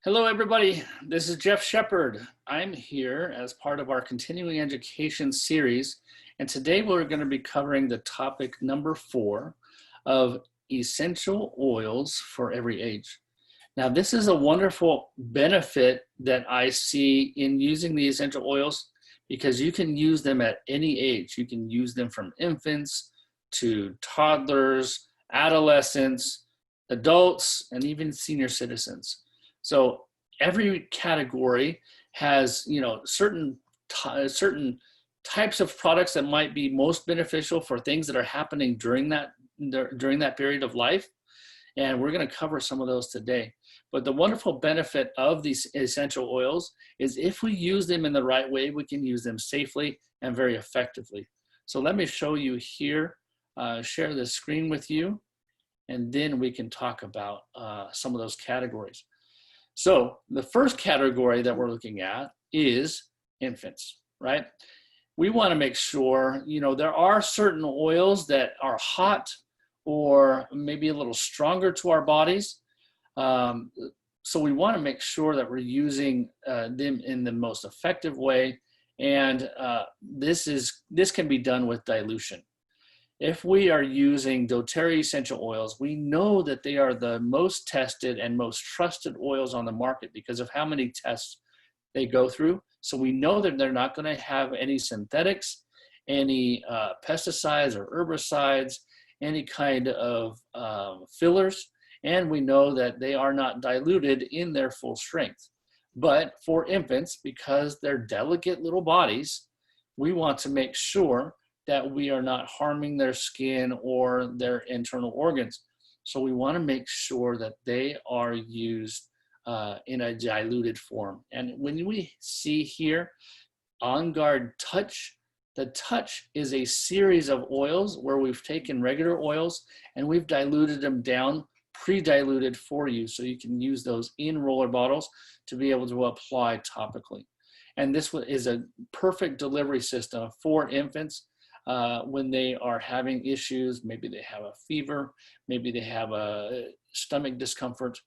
Hello, everybody. This is Jeff Shepard. I'm here as part of our continuing education series, and today we're going to be covering the topic number 4 of essential oils for every age. Now, this is a wonderful benefit that I see in using the essential oils because you can use them at any age. You can use them from infants to toddlers, adolescents, adults, and even senior citizens. So every category has, certain types of products that might be most beneficial for things that are happening during that period of life, and we're going to cover some of those today. But the wonderful benefit of these essential oils is if we use them in the right way, we can use them safely and very effectively. So let me show you here, share the screen with you, and then we can talk about some of those categories. So the first category that we're looking at is infants, right? We want to make sure, there are certain oils that are hot or maybe a little stronger to our bodies. So we want to make sure that we're using them in the most effective way. And this can be done with dilution. If we are using doTERRA essential oils, we know that they are the most tested and most trusted oils on the market because of how many tests they go through. So we know that they're not going to have any synthetics, any pesticides or herbicides, any kind of fillers, and we know that they are not diluted in their full strength. But for infants, because they're delicate little bodies, we want to make sure that we are not harming their skin or their internal organs. So we want to make sure that they are used in a diluted form. And when we see here, On Guard Touch, the Touch is a series of oils where we've taken regular oils and we've diluted them down, pre-diluted for you, so you can use those in roller bottles to be able to apply topically. And this is a perfect delivery system for infants when they are having issues. Maybe they have a fever, maybe they have a stomach discomfort,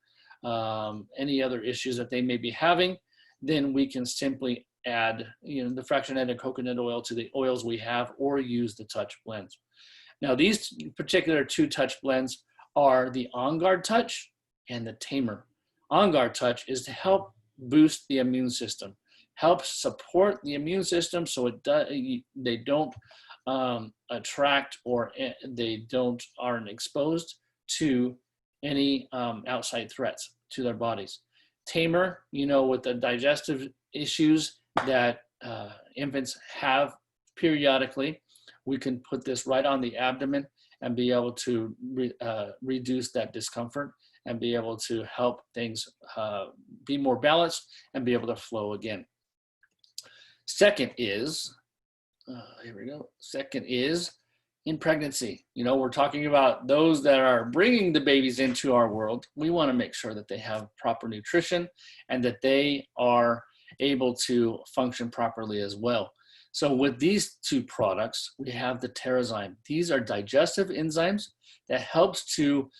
any other issues that they may be having, then we can simply add the fractionated coconut oil to the oils we have or use the Touch blends. Now these particular 2 Touch blends are the On Guard Touch and the Tamer. On Guard Touch is to help boost the immune system, helps support the immune system so they don't attract or they aren't exposed to any outside threats to their bodies. Tamer, with the digestive issues that infants have periodically, we can put this right on the abdomen and be able to reduce that discomfort and be able to help things be more balanced and be able to flow again. Second is, here we go. Second is in pregnancy. We're talking about those that are bringing the babies into our world. We want to make sure that they have proper nutrition and that they are able to function properly as well. So with these 2 products, we have the Terrazyme. These are digestive enzymes that helps to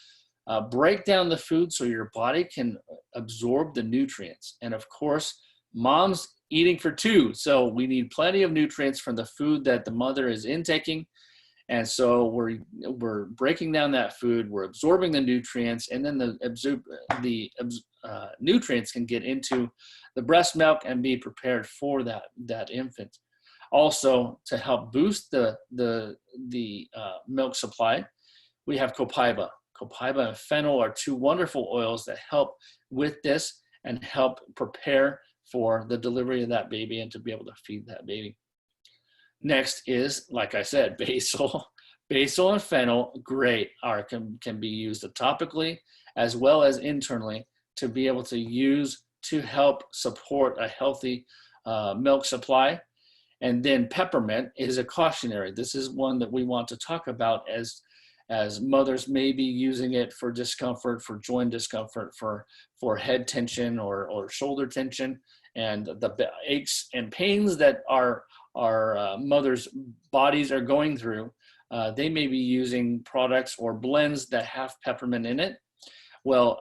break down the food so your body can absorb the nutrients. And of course, mom's eating for 2, so we need plenty of nutrients from the food that the mother is intaking. And so we're breaking down that food, we're absorbing the nutrients, and then the nutrients can get into the breast milk and be prepared for that infant. Also, to help boost the milk supply, we have Copaiba. Copaiba and fennel are 2 wonderful oils that help with this and help prepare for the delivery of that baby and to be able to feed that baby. Next is, like I said, basil. Basil and fennel, great, can be used topically as well as internally to be able to use to help support a healthy milk supply. And then peppermint is a cautionary. This is one that we want to talk about as mothers may be using it for discomfort, for joint discomfort, for head tension or shoulder tension, and the aches and pains that our mothers' bodies are going through. They may be using products or blends that have peppermint in it. Well,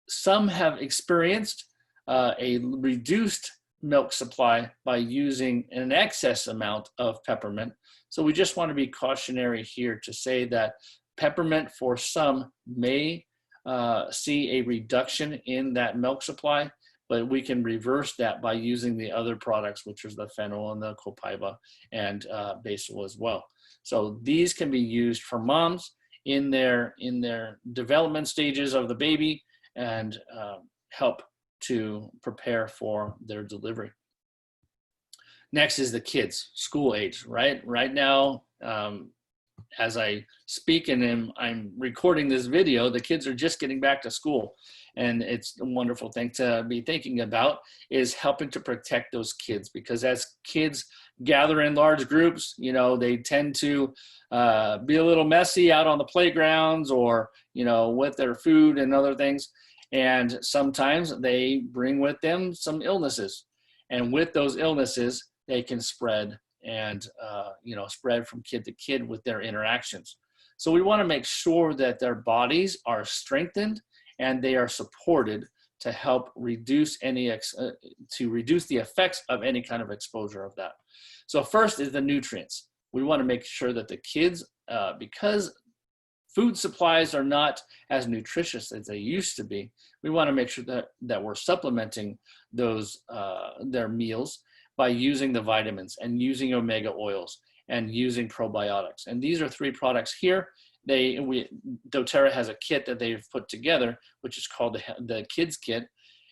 some have experienced a reduced milk supply by using an excess amount of peppermint. So we just want to be cautionary here to say that peppermint for some may see a reduction in that milk supply, but we can reverse that by using the other products, which is the fennel and the copaiba and basil as well. So these can be used for moms in their development stages of the baby and help to prepare for their delivery. Next is the kids, school age, right? Right now, as I speak and I'm recording this video, the kids are just getting back to school. And it's a wonderful thing to be thinking about, is helping to protect those kids, because as kids gather in large groups, you know, they tend to be a little messy out on the playgrounds or, you know, with their food and other things. And sometimes they bring with them some illnesses. And with those illnesses, they can spread and, you know, spread from kid to kid with their interactions. So we want to make sure that their bodies are strengthened and they are supported to help reduce reduce the effects of any kind of exposure of that. So first is the nutrients. We want to make sure that the kids, because food supplies are not as nutritious as they used to be, we want to make sure that we're supplementing those their meals by using the vitamins and using omega oils and using probiotics. And these are 3 products here. doTERRA has a kit that they've put together, which is called the Kids Kit.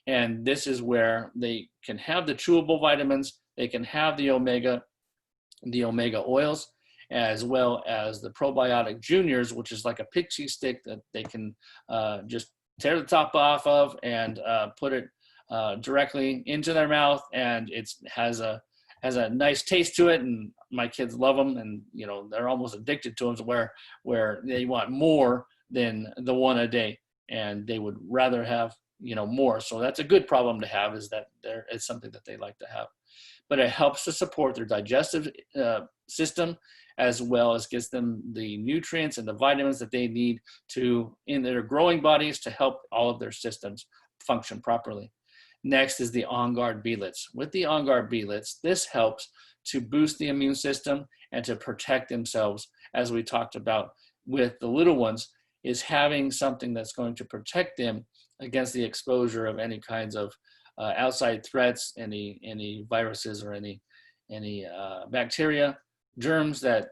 And this is where they can have the chewable vitamins, they can have the omega oils, as well as the probiotic juniors, which is like a pixie stick that they can just tear the top off of and put it directly into their mouth, and it has a nice taste to it, and my kids love them, and you know, they're almost addicted to them, where they want more than the one a day, and they would rather have, you know, more. So that's a good problem to have, is that it's something that they like to have. But it helps to support their digestive system, as well as gives them the nutrients and the vitamins that they need in their growing bodies to help all of their systems function properly. Next is the On Guard B-Lits. With the On Guard B-Lits, this helps to boost the immune system and to protect themselves, as we talked about with the little ones, is having something that's going to protect them against the exposure of any kinds of outside threats, any viruses or any bacteria, germs that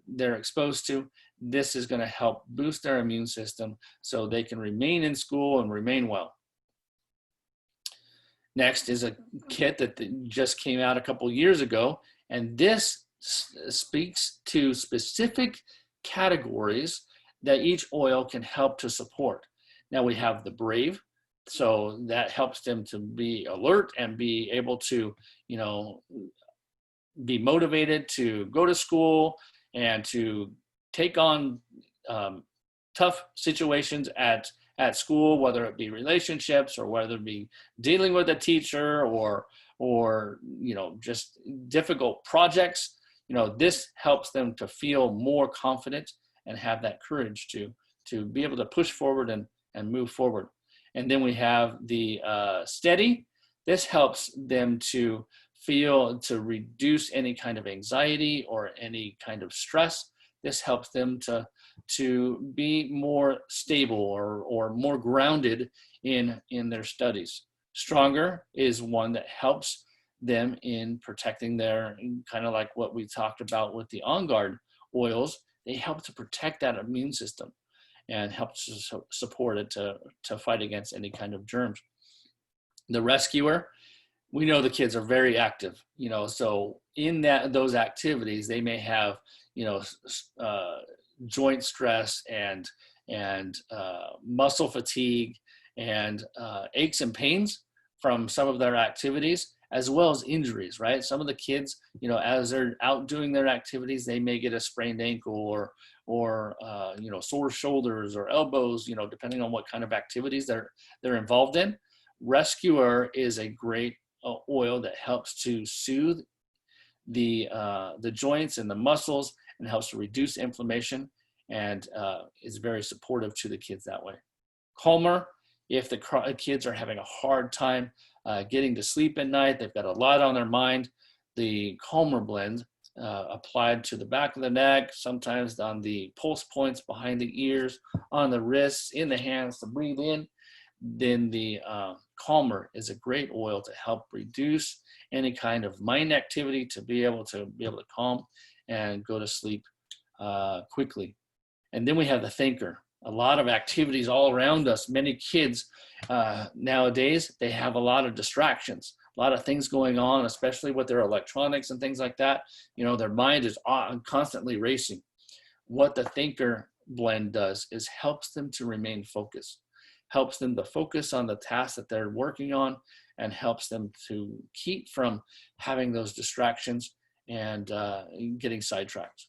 they're exposed to. This is going to help boost their immune system so they can remain in school and remain well. Next is a kit that just came out a couple years ago, and this speaks to specific categories that each oil can help to support. Now we have the Brave, so that helps them to be alert and be able to, you know, be motivated to go to school and to take on tough situations at school, whether it be relationships or whether it be dealing with a teacher or you know, just difficult projects. You know, this helps them to feel more confident and have that courage to be able to push forward and move forward. And then we have the Steady. This helps them to reduce any kind of anxiety or any kind of stress. This helps them to be more stable or more grounded in their studies. Stronger is one that helps them in protecting their, kind of like what we talked about with the On Guard oils. They help to protect that immune system and help to support it to fight against any kind of germs. The Rescuer, we know the kids are very active, you know, so in those activities, they may have, you know, joint stress and muscle fatigue and aches and pains from some of their activities, as well as injuries, right? Some of the kids, you know, as they're out doing their activities, they may get a sprained ankle or you know, sore shoulders or elbows, you know, depending on what kind of activities they're involved in. Rescuer is a great oil that helps to soothe the joints and the muscles and helps to reduce inflammation, and is very supportive to the kids that way. Calmer If the kids are having a hard time getting to sleep at night, they've got a lot on their mind, the Calmer blend applied to the back of the neck, sometimes on the pulse points behind the ears, on the wrists, in the hands to breathe in, then the Calmer is a great oil to help reduce any kind of mind activity, to be able to calm and go to sleep quickly. And then we have the Thinker. A lot of activities all around us. Many kids nowadays, they have a lot of distractions, a lot of things going on, especially with their electronics and things like that. You know, their mind is constantly racing. What the Thinker blend does is helps them to remain focused, helps them to focus on the task that they're working on, and helps them to keep from having those distractions and getting sidetracked.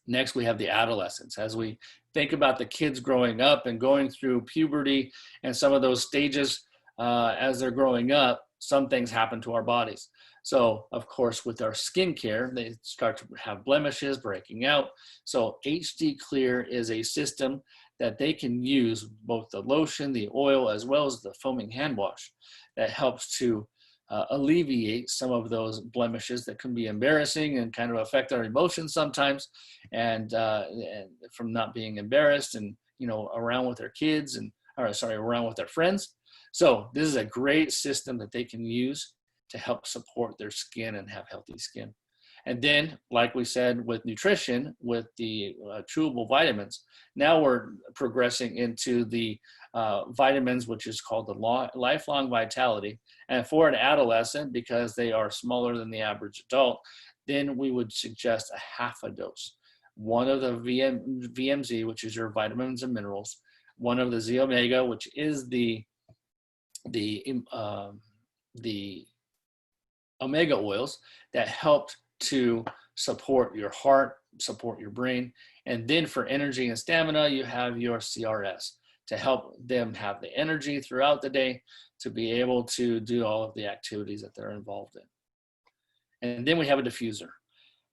Next, we have the adolescents. As we think about the kids growing up and going through puberty and some of those stages as they're growing up, some things happen to our bodies. So, of course, with our skincare, they start to have blemishes breaking out. So HD Clear is a system that they can use, both the lotion, the oil, as well as the foaming hand wash, that helps to alleviate some of those blemishes that can be embarrassing and kind of affect our emotions sometimes, and from not being embarrassed and, you know, around with their kids and, around with their friends. So this is a great system that they can use to help support their skin and have healthy skin. And then, like we said, with nutrition, with the chewable vitamins, now we're progressing into the vitamins, which is called the Lifelong Vitality. And for an adolescent, because they are smaller than the average adult, then we would suggest a half a dose. One of the VMZ, which is your vitamins and minerals, one of the Z Omega, which is the omega oils that helped to support your heart, support your brain. And then for energy and stamina, you have your CRS to help them have the energy throughout the day to be able to do all of the activities that they're involved in. And then we have a diffuser.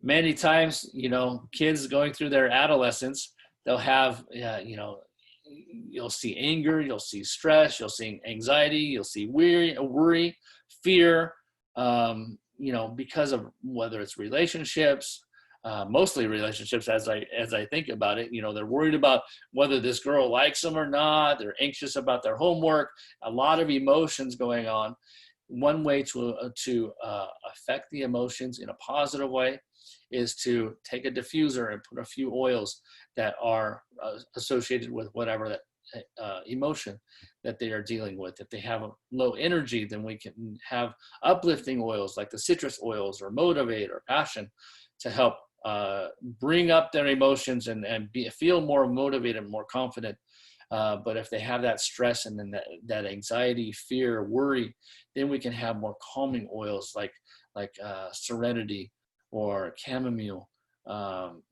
Many times, you know, kids going through their adolescence, they'll have, you know, you'll see anger, you'll see stress, you'll see anxiety, you'll see worry, fear, you know, because of whether it's relationships, mostly relationships, as I think about it. You know, they're worried about whether this girl likes them or not. They're anxious about their homework. A lot of emotions going on. One way to affect the emotions in a positive way is to take a diffuser and put a few oils that are associated with whatever that emotion that they are dealing with. If they have a low energy, then we can have uplifting oils like the citrus oils or Motivate or Passion to help bring up their emotions and feel more motivated, more confident. But if they have that stress and then that anxiety, fear, worry, then we can have more calming oils like Serenity or Chamomile.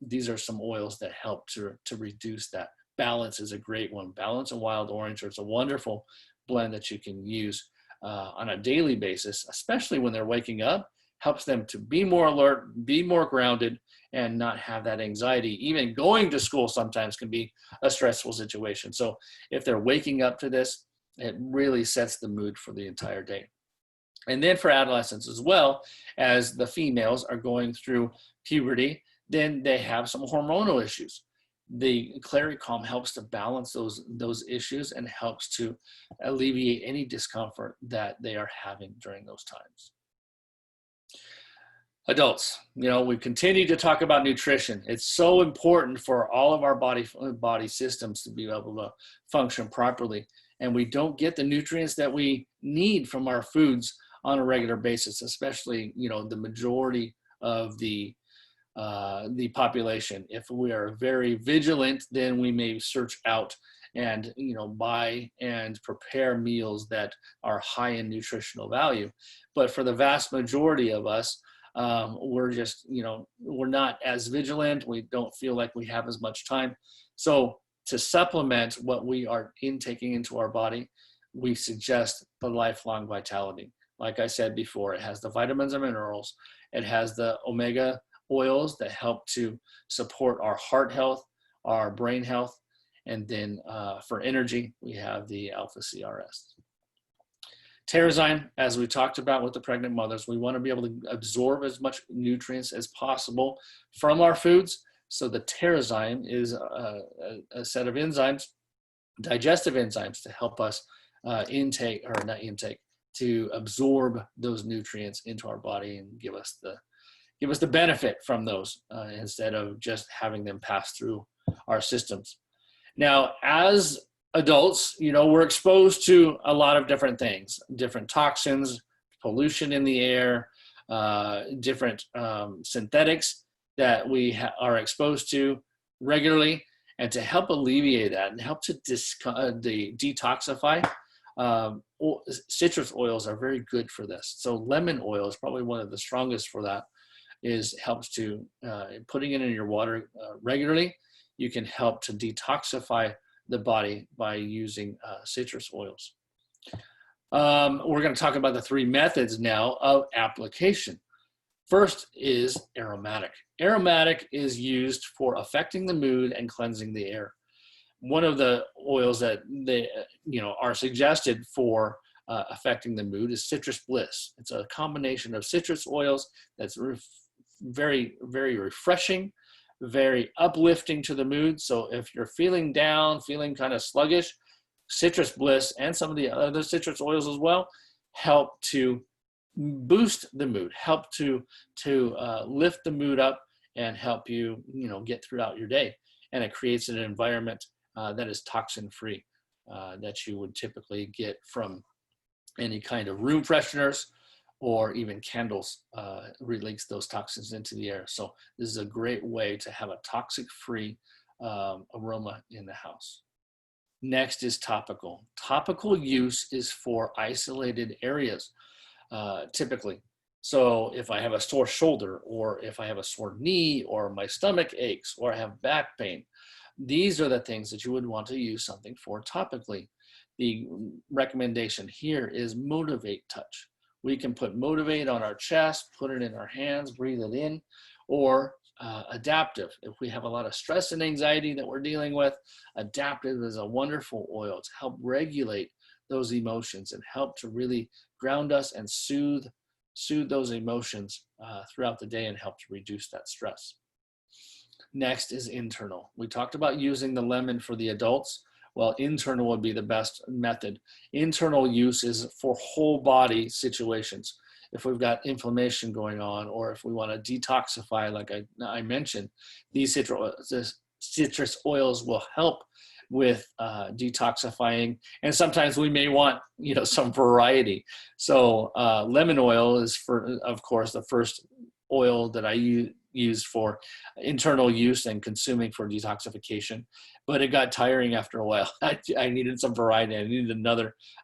These are some oils that help to reduce that. Balance is a great one. Balance and Wild Orange is a wonderful blend that you can use on a daily basis, especially when they're waking up. Helps them to be more alert, be more grounded, and not have that anxiety. Even going to school sometimes can be a stressful situation. So if they're waking up to this, it really sets the mood for the entire day. And then for adolescents, as well as the females are going through puberty, then they have some hormonal issues. The Claricalm helps to balance those issues and helps to alleviate any discomfort that they are having during those times. Adults, you know, we continue to talk about nutrition. It's so important for all of our body systems to be able to function properly. And we don't get the nutrients that we need from our foods on a regular basis, especially, you know, the majority of the population. If we are very vigilant, then we may search out and, you know, buy and prepare meals that are high in nutritional value. But for the vast majority of us, we're just, you know, we're not as vigilant. We don't feel like we have as much time. So to supplement what we are intaking into our body, we suggest the Lifelong Vitality. Like I said before, it has the vitamins and minerals. It has the omega oils that help to support our heart health, our brain health, And then for energy, we have the Alpha CRS. Terrazyme, as we talked about with the pregnant mothers, we want to be able to absorb as much nutrients as possible from our foods. So the Terrazyme is a set of enzymes, digestive enzymes, to help us to absorb those nutrients into our body and give us the benefit from those instead of just having them pass through our systems. Now, as adults, we're exposed to a lot of different things, different toxins, pollution in the air, different synthetics that we are exposed to regularly. And to help alleviate that and help to detoxify, citrus oils are very good for this. So lemon oil is probably one of the strongest for that. Helps to putting it in your water regularly. You can help to detoxify the body by using citrus oils. We're going to talk about the 3 methods now of application. First is aromatic. Aromatic is used for affecting the mood and cleansing the air. One of the oils that are suggested for affecting the mood is Citrus Bliss. It's a combination of citrus oils that's very, very refreshing, very uplifting to the mood. So if you're feeling down, feeling kind of sluggish, Citrus Bliss and some of the other citrus oils as well help to boost the mood, help to lift the mood up and help you, get throughout your day. And it creates an environment that is toxin-free that you would typically get from any kind of room fresheners or even candles release those toxins into the air. So this is a great way to have a toxic-free aroma in the house. Next is topical. Topical use is for isolated areas, typically. So if I have a sore shoulder, or if I have a sore knee, or my stomach aches, or I have back pain, these are the things that you would want to use something for topically. The recommendation here is Motivate Touch. We can put Motivate on our chest, put it in our hands, breathe it in, or Adaptive. If we have a lot of stress and anxiety that we're dealing with, Adaptive is a wonderful oil to help regulate those emotions and help to really ground us and soothe those emotions throughout the day and help to reduce that stress. Next is internal. We talked about using the lemon for the adults. Well, internal would be the best method. Internal use is for whole body situations. If we've got inflammation going on, or if we want to detoxify, like I mentioned, these citrus oils will help with detoxifying. And sometimes we may want, some variety. So lemon oil is, of course, the first oil that I used for internal use and consuming for detoxification, but it got tiring after a while. I needed some variety. I needed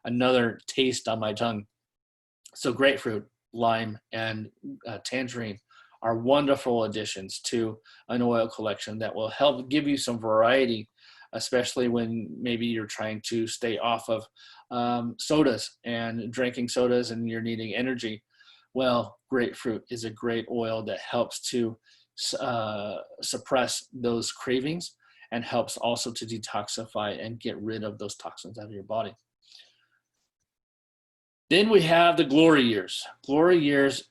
another taste on my tongue. So grapefruit, lime, and tangerine are wonderful additions to an oil collection that will help give you some variety, especially when maybe you're trying to stay off of sodas and drinking sodas and you're needing energy. Well, grapefruit is a great oil that helps to suppress those cravings and helps also to detoxify and get rid of those toxins out of your body. Then we have the glory years. Glory years,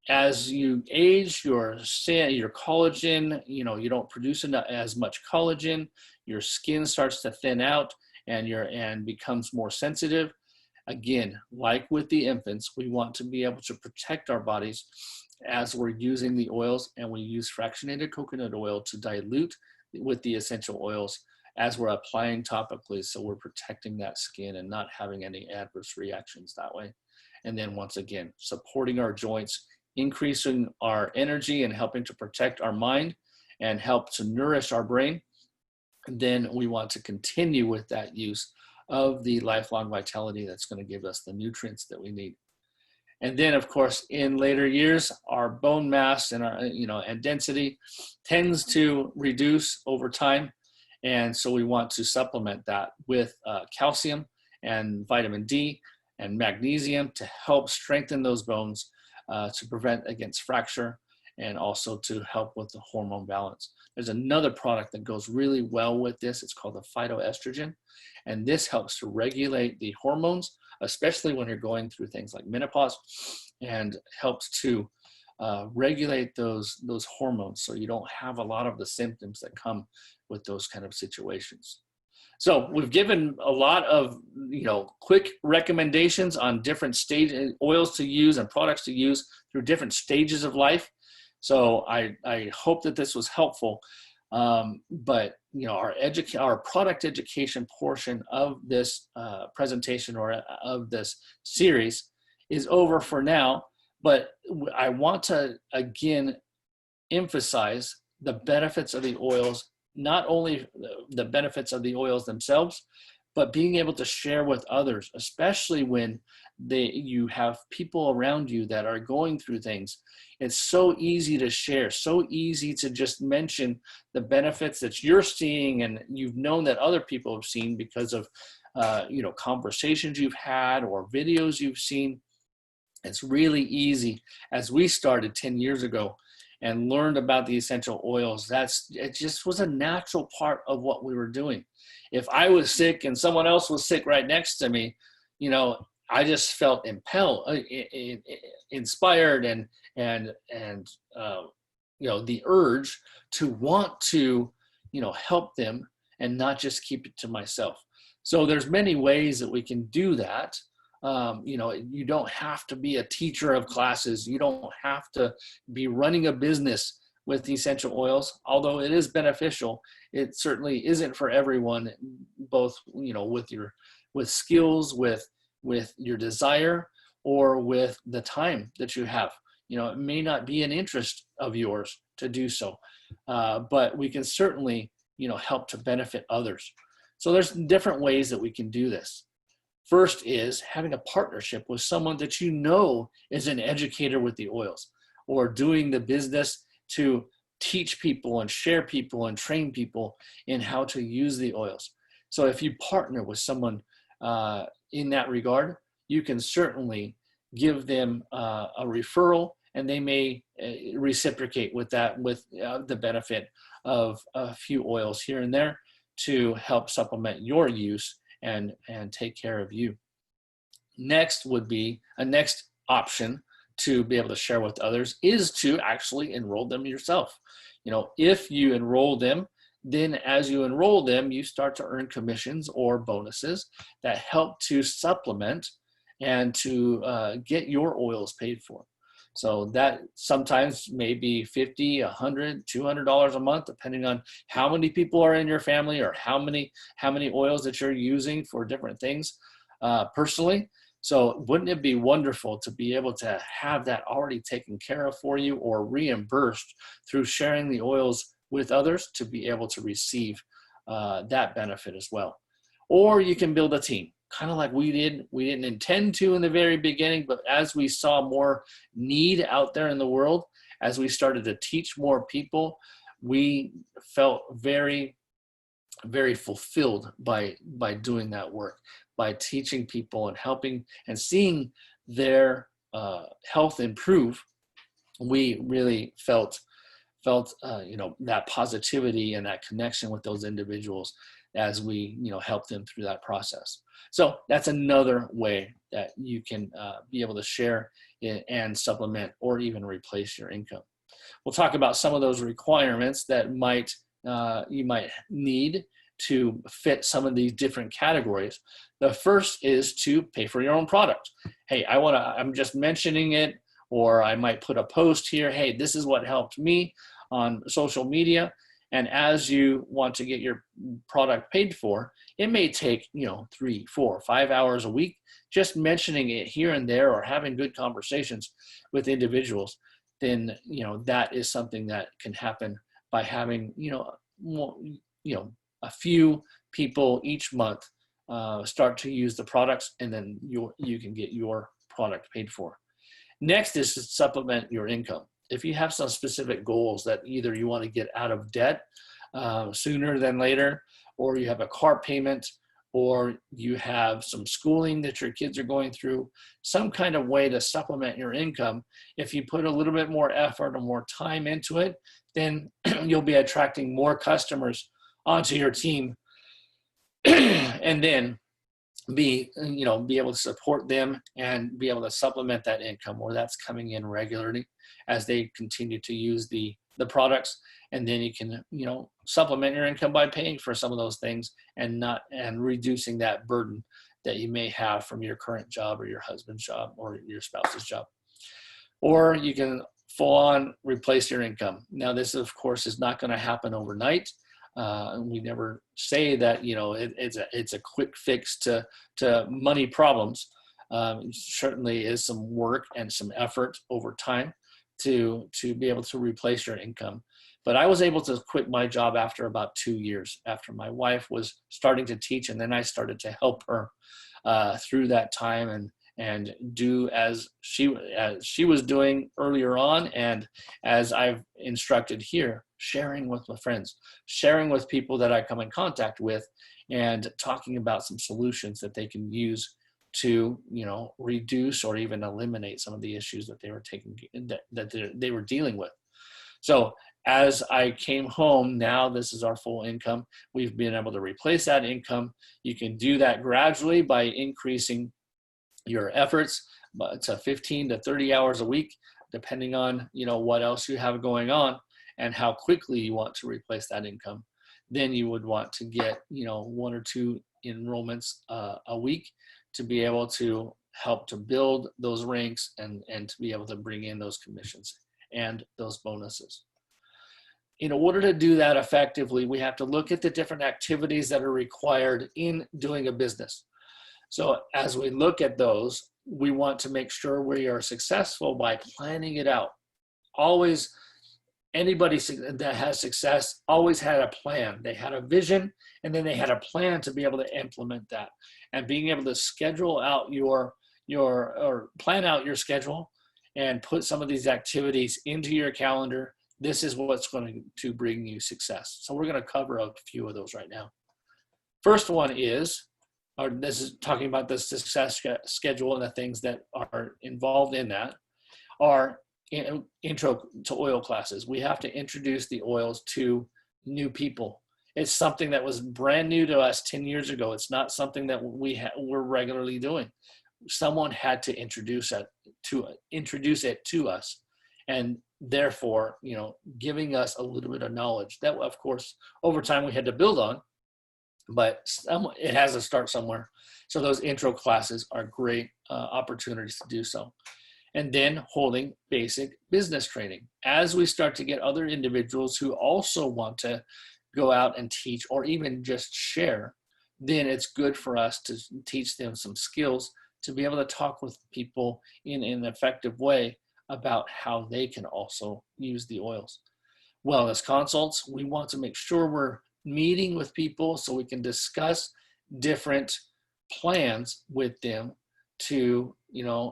as you age, your collagen, you don't produce as much collagen, your skin starts to thin out and becomes more sensitive. Again, like with the infants, we want to be able to protect our bodies as we're using the oils, and we use fractionated coconut oil to dilute with the essential oils as we're applying topically, so we're protecting that skin and not having any adverse reactions that way. And then once again, supporting our joints, increasing our energy and helping to protect our mind and help to nourish our brain. And then we want to continue with that use of the lifelong vitality that's going to give us the nutrients that we need. And then, of course, in later years, our bone mass and our, and density tends to reduce over time. And so we want to supplement that with calcium and vitamin D and magnesium to help strengthen those bones, to prevent against fracture, and also to help with the hormone balance. There's another product that goes really well with this. It's called the phytoestrogen. And this helps to regulate the hormones, especially when you're going through things like menopause, and helps to regulate those hormones so you don't have a lot of the symptoms that come with those kind of situations. So we've given a lot of, quick recommendations on different oils to use and products to use through different stages of life. So I hope that this was helpful. But our product education portion of this presentation or of this series is over for now. But I want to again emphasize the benefits of the oils, not only the benefits of the oils themselves, but being able to share with others, especially when you have people around you that are going through things. It's so easy to share, so easy to just mention the benefits that you're seeing and you've known that other people have seen because of conversations you've had or videos you've seen. It's really easy. As we started 10 years ago and learned about the essential oils, it just was a natural part of what we were doing. If I was sick and someone else was sick right next to me, I just felt inspired and the urge to want to, help them and not just keep it to myself. So there's many ways that we can do that. You don't have to be a teacher of classes. You don't have to be running a business with essential oils, although it is beneficial. It certainly isn't for everyone, both, with skills, with your desire, or with the time that you have. It may not be an interest of yours to do so, but we can certainly, help to benefit others. So there's different ways that we can do this. First is having a partnership with someone that is an educator with the oils, or doing the business to teach people and share people and train people in how to use the oils. So if you partner with someone in that regard, you can certainly give them a referral, and they may reciprocate with that, with the benefit of a few oils here and there to help supplement your use and take care of you. Next would be a next option to be able to share with others is to actually enroll them yourself. If you enroll them, then as you enroll them, you start to earn commissions or bonuses that help to supplement and to get your oils paid for. So that sometimes may be $50, $100, $200 a month, depending on how many people are in your family or how many oils that you're using for different things personally. So wouldn't it be wonderful to be able to have that already taken care of for you or reimbursed through sharing the oils with others to be able to receive that benefit as well? Or you can build a team, kind of like we did. We didn't intend to in the very beginning, but as we saw more need out there in the world, as we started to teach more people, we felt very, very fulfilled by doing that work, by teaching people and helping and seeing their health improve. We really felt that positivity and that connection with those individuals as we help them through that process. So that's another way that you can be able to share and supplement or even replace your income. We'll talk about some of those requirements that you might need to fit some of these different categories. The first is to pay for your own product. Hey, I'm just mentioning it, or I might put a post here. Hey, this is what helped me on social media. And as you want to get your product paid for, it may take 3, 4, 5 hours a week. Just mentioning it here and there or having good conversations with individuals, then that is something that can happen by having a few people each month start to use the products, and then you can get your product paid for. Next is to supplement your income. If you have some specific goals that either you want to get out of debt sooner than later, or you have a car payment, or you have some schooling that your kids are going through, some kind of way to supplement your income, if you put a little bit more effort or more time into it, then you'll be attracting more customers onto your team and then be able to support them and be able to supplement that income where that's coming in regularly as they continue to use the products. And then you can supplement your income by paying for some of those things and reducing that burden that you may have from your current job or your husband's job or your spouse's job. Or you can full on replace your income. Now this of course is not going to happen overnight. We never say that it's a quick fix to money problems. It certainly is some work and some effort over time to be able to replace your income. But I was able to quit my job after about 2 years, after my wife was starting to teach, and then I started to help her through that time and do as she was doing earlier on, and as I've instructed here, sharing with my friends, sharing with people that I come in contact with, and talking about some solutions that they can use to reduce or even eliminate some of the issues that they were they were dealing with. So as I came home, now this is our full income. We've been able to replace that income. You can do that gradually by increasing your efforts to 15 to 30 hours a week, depending on what else you have going on and how quickly you want to replace that income. Then you would want to get 1 or 2 enrollments a week to be able to help to build those ranks and to be able to bring in those commissions and those bonuses. In order to do that effectively, we have to look at the different activities that are required in doing a business. So as we look at those, we want to make sure we are successful by planning it out. Always, anybody that has success always had a plan. They had a vision, and then they had a plan to be able to implement that. And being able to schedule out or plan out your schedule and put some of these activities into your calendar, this is what's going to bring you success. So we're going to cover a few of those right now. First one is, this is talking about the success schedule, and the things that are involved in that are intro to oil classes. We have to introduce the oils to new people. It's something that was brand new to us 10 years ago. It's not something that we're regularly doing. Someone had to introduce it to us, and therefore, giving us a little bit of knowledge that, of course, over time we had to build on, but it has to start somewhere. So those intro classes are great opportunities to do so. And then holding basic business training. As we start to get other individuals who also want to go out and teach or even just share, then it's good for us to teach them some skills to be able to talk with people in an effective way about how they can also use the oils. Wellness consults, we want to make sure we're meeting with people so we can discuss different plans with them to,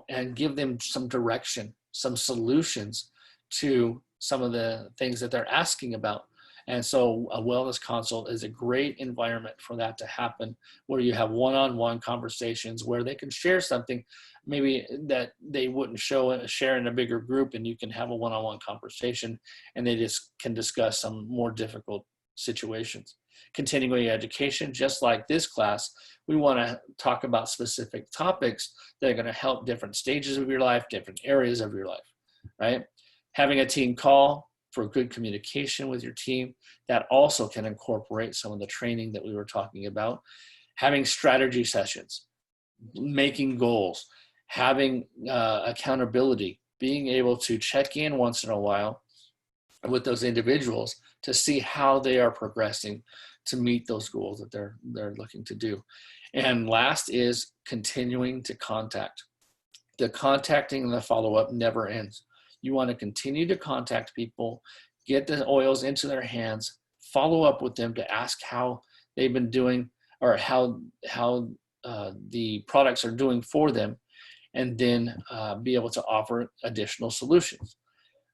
and give them some direction, some solutions to some of the things that they're asking about. And so a wellness consult is a great environment for that to happen, where you have one-on-one conversations where they can share something maybe that they wouldn't share in a bigger group, and you can have a one-on-one conversation and they just can discuss some more difficult situations. Continuing education, just like this class, we want to talk about specific topics that are going to help different stages of your life, different areas of your life, right? Having a team call for good communication with your team, that also can incorporate some of the training that we were talking about. Having strategy sessions, making goals, having accountability, being able to check in once in a while with those individuals to see how they are progressing to meet those goals that they're looking to do. And last is continuing to contact. The contacting and the follow-up never ends. You want to continue to contact people, get the oils into their hands, follow up with them to ask how they've been doing or how the products are doing for them, and then be able to offer additional solutions.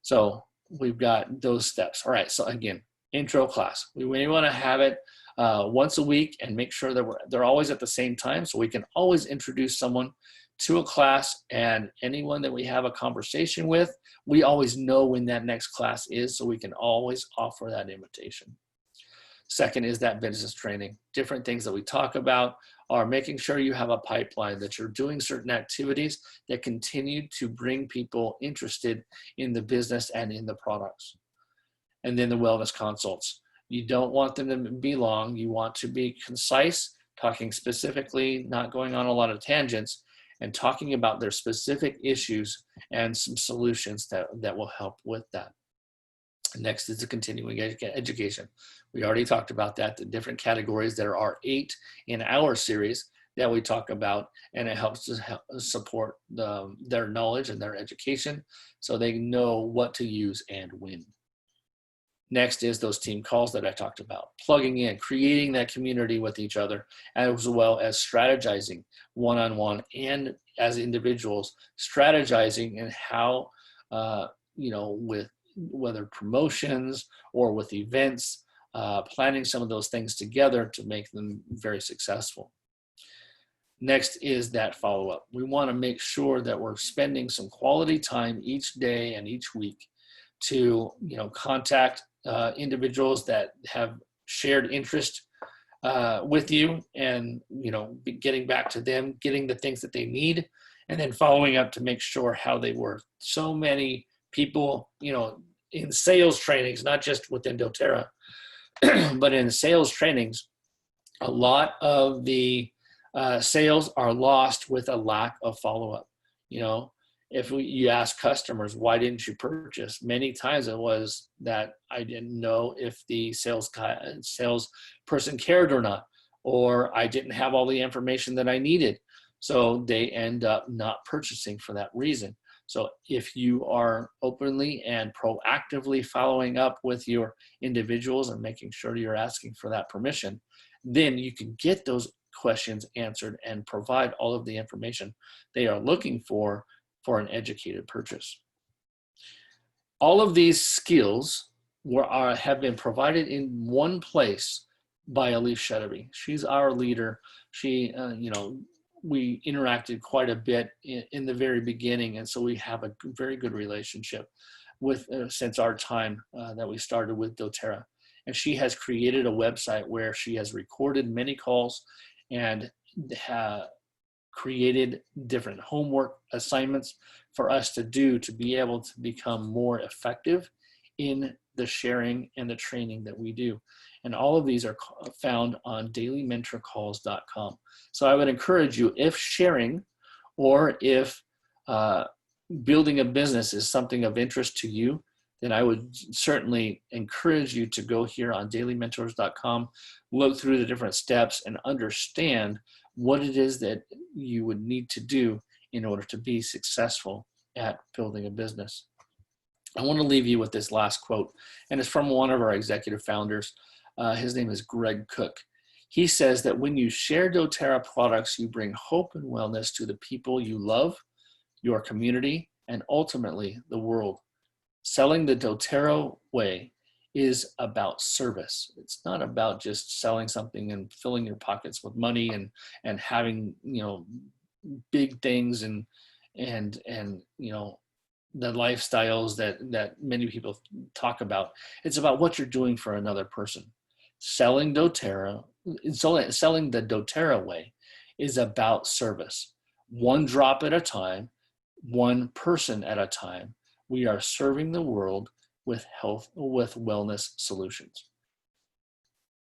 So we've got those steps. All right, so again, intro class. We want to have it once a week and make sure that they're always at the same time, so we can always introduce someone to a class, and anyone that we have a conversation with, we always know when that next class is, so we can always offer that invitation. Second is that business training. Different things that we talk about are making sure you have a pipeline, that you're doing certain activities that continue to bring people interested in the business and in the products. And then the wellness consults. You don't want them to be long. You want to be concise, talking specifically, not going on a lot of tangents, and talking about their specific issues and some solutions that will help with that. Next is the continuing education. We already talked about that, the different categories. There are 8 in our series that we talk about, and it helps to help support their knowledge and their education so they know what to use and when. Next is those team calls that I talked about, plugging in, creating that community with each other, as well as strategizing one-on-one and as individuals, strategizing in how, with whether promotions or with events, planning some of those things together to make them very successful. Next is that follow-up. We want to make sure that we're spending some quality time each day and each week to, contact individuals that have shared interest with you, and, getting back to them, getting the things that they need, and then following up to make sure how they work. So many people, in sales trainings, not just within doTERRA, but in sales trainings, a lot of the sales are lost with a lack of follow-up. If you ask customers, why didn't you purchase? Many times it was that I didn't know if the salesperson cared or not, or I didn't have all the information that I needed. So they end up not purchasing for that reason. So if you are openly and proactively following up with your individuals and making sure you're asking for that permission, then you can get those questions answered and provide all of the information they are looking for an educated purchase. All of these skills have been provided in one place by Elise Shedeby. She's our leader. She, we interacted quite a bit in the very beginning, and so we have a very good relationship with since our time that we started with doTERRA. And she has created a website where she has recorded many calls and created different homework assignments for us to do to be able to become more effective in the sharing and the training that we do. And all of these are found on dailymentorcalls.com. So I would encourage you, if sharing or if building a business is something of interest to you, then I would certainly encourage you to go here on dailymentors.com, look through the different steps and understand what it is that you would need to do in order to be successful at building a business. I want to leave you with this last quote, and it's from one of our executive founders. His name is Greg Cook. He says that when you share doTERRA products, you bring hope and wellness to the people you love, your community, and ultimately the world. Selling the doTERRA way is about service. It's not about just selling something and filling your pockets with money and having, big things and the lifestyles that many people talk about. It's about what you're doing for another person. Selling doTERRA, selling the doTERRA way is about service. One drop at a time, one person at a time. We are serving the world with health, with wellness solutions.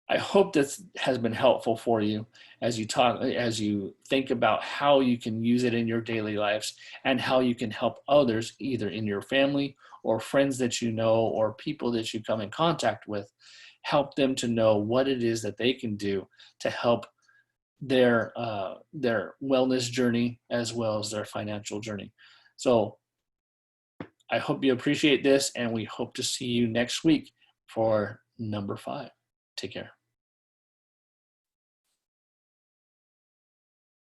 I hope this has been helpful for you as you think about how you can use it in your daily lives and how you can help others, either in your family or friends that you know or people that you come in contact with, help them to know what it is that they can do to help their wellness journey as well as their financial journey. So I hope you appreciate this, and we hope to see you next week for number 5. Take care.